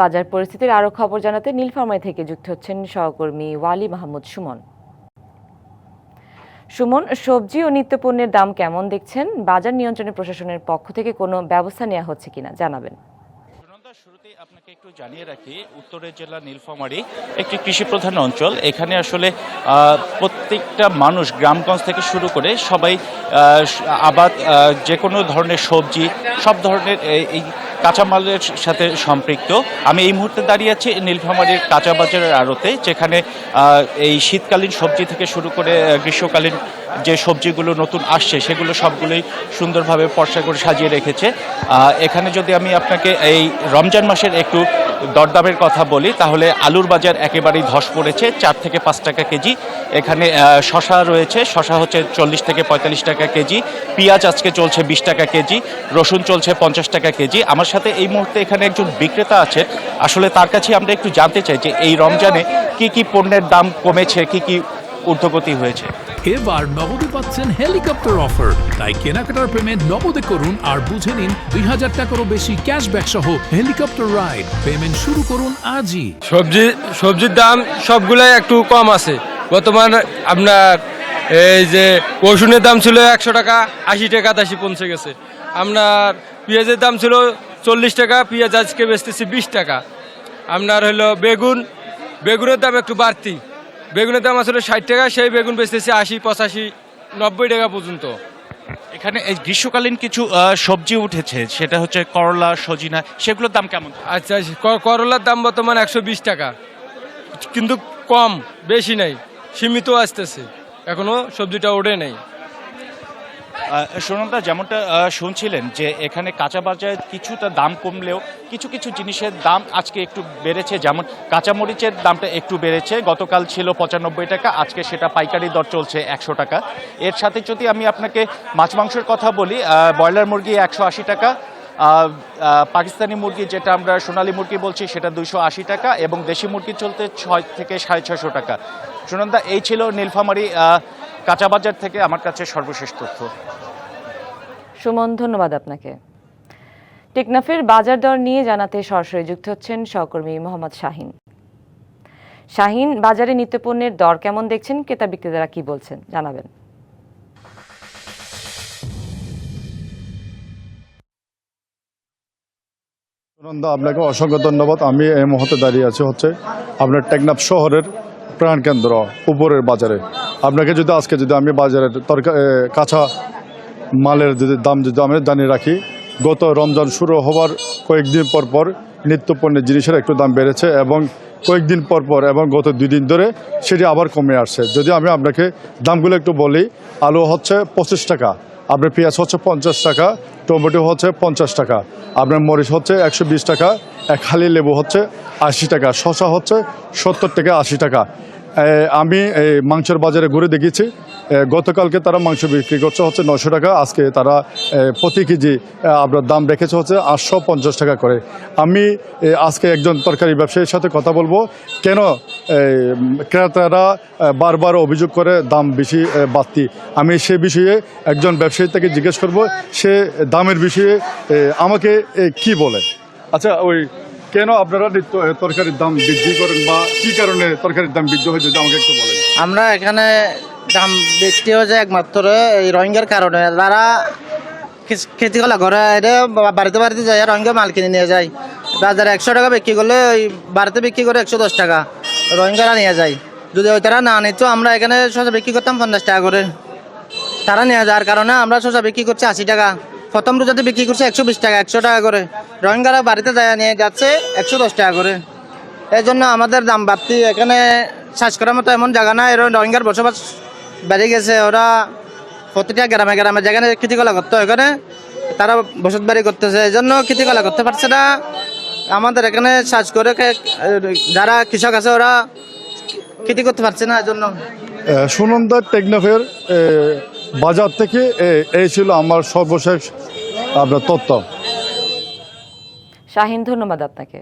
বাজার পরিস্থিতির আরও খবর জানাতে নীলফামারী থেকে যুক্ত হচ্ছেন সহকর্মী ওয়ালি মাহমুদ সুমন। সুমন, সবজি ও নিত্যপণ্যের দাম কেমন দেখছেন? বাজার নিয়ন্ত্রণে প্রশাসনের পক্ষ থেকে কোনো ব্যবস্থা নেওয়া হচ্ছে কিনা জানাবেন। শুরুতেই আপনাকে একটু জানিয়ে রাখি, উত্তরের জেলা নীলফামারী একটি কৃষি প্রধান অঞ্চল। এখানে আসলে প্রত্যেকটা মানুষ গ্রামগঞ্জ থেকে শুরু করে সবাই আবাদ, যে কোনো ধরনের সবজি, সব ধরনের এই কাঁচামালের সাথে সম্পৃক্ত। আমি এই মুহূর্তে দাঁড়িয়ে আছি নীলফামারীর কাঁচা বাজারের আড়তে, যেখানে এই শীতকালীন সবজি থেকে শুরু করে গ্রীষ্মকালীন যে সবজিগুলো নতুন আসছে সেগুলো সবগুলোই সুন্দরভাবে পরিষ্কার করে সাজিয়ে রেখেছে। এখানে যদি আমি আপনাকে এই রমজান মাসের একটু দরদামের কথা বলি, তাহলে আলুর বাজার একেবারেই ধস পড়েছে, 4 থেকে 5 টাকা কেজি। এখানে শশা রয়েছে, শশা হচ্ছে 40 থেকে 45 টাকা কেজি। পেঁয়াজ আজকে চলছে 20 টাকা কেজি। রসুন চলছে 50 টাকা কেজি। আমার সাথে এই মুহূর্তে এখানে একজন বিক্রেতা আছে, আসলে তার কাছে আমরা একটু জানতে চাই যে এই রমজানে কি কি পণ্যের দাম কমেছে, কি কি ঊর্ধ্বগতি হয়েছে। এবার নগদে পাচ্ছেন হেলিকপ্টার অফার, তাই কেনাকাটার পেমেন্ট নগদে করুন আর বুঝে নিন 2000 টাকারও বেশি ক্যাশব্যাক সহ হেলিকপ্টার রাইড। পেমেন্ট শুরু করুন আজই। সবজির দাম সবগুলাই একটু কম আছে। বর্তমান আপনার এই যে রসুনের দাম ছিল 100 টাকা, 80 টাকা 80 পৌঁছে গেছে। আপনার পেঁয়াজের দাম ছিল 40 টাকা, পেঁয়াজ আজকে বেচতেছি 20 টাকা। আপনার হলো বেগুনের দাম একটু বাড়তি। বেগুনের দাম আসলে 60 টাকা, সেই বেগুন বেচতেছি 80, 85, 90 টাকা পর্যন্ত। এখানে এই গ্রীষ্মকালীন কিছু সবজি উঠেছে, সেটা হচ্ছে করলা, সজিনা, সেগুলোর দাম কেমন? আচ্ছা, করলার দাম বর্তমান 120 টাকা, কিন্তু কম, বেশি নাই, সীমিত আসতেছে, এখনো সবজিটা ওঠে নেই। সুনন্দা, যেমনটা শুনছিলেন যে এখানে কাঁচা বাজারে কিছুটা দাম কমলেও কিছু কিছু জিনিসের দাম আজকে একটু বেড়েছে। যেমন কাঁচামরিচের দামটা একটু বেড়েছে, গতকাল ছিল 95 টাকা, আজকে সেটা পাইকারি দর চলছে 100 টাকা। এর সাথে যদি আমি আপনাকে মাছ মাংসের কথা বলি, ব্রয়লার মুরগি 180 টাকা, পাকিস্তানি মুরগি যেটা আমরা সোনালী মুরগি বলছি সেটা 280 টাকা, এবং দেশি মুরগি চলতে 6 থেকে 650 টাকা। সুনন্দা, এই ছিল নীলফামারী কাঁচা বাজার থেকে আমার কাছে সর্বশেষ তথ্য। সুমন, ধন্যবাদ আপনাকে। টেকনাফের বাজার দর নিয়ে জানাতে সরাসরি যুক্ত হচ্ছেন সহকর্মী মোহাম্মদ শাহিন। শাহিন, বাজারে নিত্যপণ্যের দর কেমন দেখছেন? ক্রেতা বিক্রেতারা কি বলছেন জানাবেন। সুনন্দা, আপনাকে অসংখ্য ধন্যবাদ। আমি এই মুহূর্তে দাঁড়িয়ে আছি আপনার টেকনাফ শহরের প্রাণকেন্দ্র উপরের বাজারে। আপনাকে আজকে আমি বাজারের কাঁচা মালের দাম আমি জানিয়ে রাখি, গত রমজান শুরু হওয়ার কয়েকদিন পর নিত্যপণ্যের জিনিসের একটু দাম বেড়েছে, এবং কয়েকদিন পর এবং গত 2 দিন ধরে সেটি আবার কমে আসছে। যদি আমি আপনাকে দামগুলো একটু বলি, আলু হচ্ছে 25 টাকা, আপনার পেঁয়াজ হচ্ছে 50 টাকা, টমেটো হচ্ছে 50 টাকা, আপনার মরিচ হচ্ছে 120 টাকা, এক হালি লেবু হচ্ছে 80 টাকা, শসা হচ্ছে 70 থেকে 80 টাকা। আমি এই মাংসের বাজারে ঘুরে দেখেছি, গতকালকে তারা মাংস বিক্রি করছে 900 টাকা, আজকে তারা প্রতি কেজি আপনার দাম রেখেছে 850 টাকা করে। আমি আজকে একজন তরকারি ব্যবসায়ীর সাথে কথা বলবো, কেন ক্রেতারা বারবার অভিযোগ করে দাম বেশি বাড়তি। আমি সে বিষয়ে একজন ব্যবসায়ী থেকে জিজ্ঞেস করব, সে দামের বিষয়ে আমাকে কি বলে। আচ্ছা, কেন আপনারা তরকারির দাম বৃদ্ধি করেন, বা কি কারণে তরকারির দাম বৃদ্ধি হয়, যদি আমাকে একটু বলেন। আমরা এখানে দাম বৃদ্ধি হয়ে যায় একমাত্র এই রোহিঙ্গার কারণে। যারা খেতে গলা ঘরে বাড়িতে বাড়িতে যায়, রোহিঙ্গা মাল কিনে নিয়ে যায়, বাজারে 100 টাকা বিক্রি করলে ওই বাড়িতে বিক্রি করে 110 টাকা রোহিঙ্গারা নিয়ে যায়। যদি ওই তারা না নিত, আমরা এখানে শসা বিক্রি করতাম 50 টাকা করে, তারা নিয়ে যাওয়ার কারণে আমরা শসা বিক্রি করছি 80 টাকা। প্রথম রোজাতে বিক্রি করছে 120 টাকা, 100 টাকা করে। রোহিঙ্গারা বাড়িতে যায় নিয়ে যাচ্ছে 110 টাকা করে। এই জন্য আমাদের দাম বাড়তি। এখানে চাষ করার মতো এমন জায়গা না, এর রোহিঙ্গার বসবাস বেড়ে গেছে। ওরা প্রতিটা গ্রামে গ্রামে যেখানে খেতিকলা করতে হয়, এখানে তারা বসত বাড়ি করতেছে, এই জন্য খেতিকলা করতে পারছে না। আমাদের এখানে চাষ করে যারা কৃষক আছে ওরা খেতি করতে পারছে না, এই জন্য। সুনন্দা, টেকনাফের বাজার থেকে এই ছিল আমার সর্বশেষ আপনার তথ্য। শাহিন, ধন্যবাদ আপনাকে।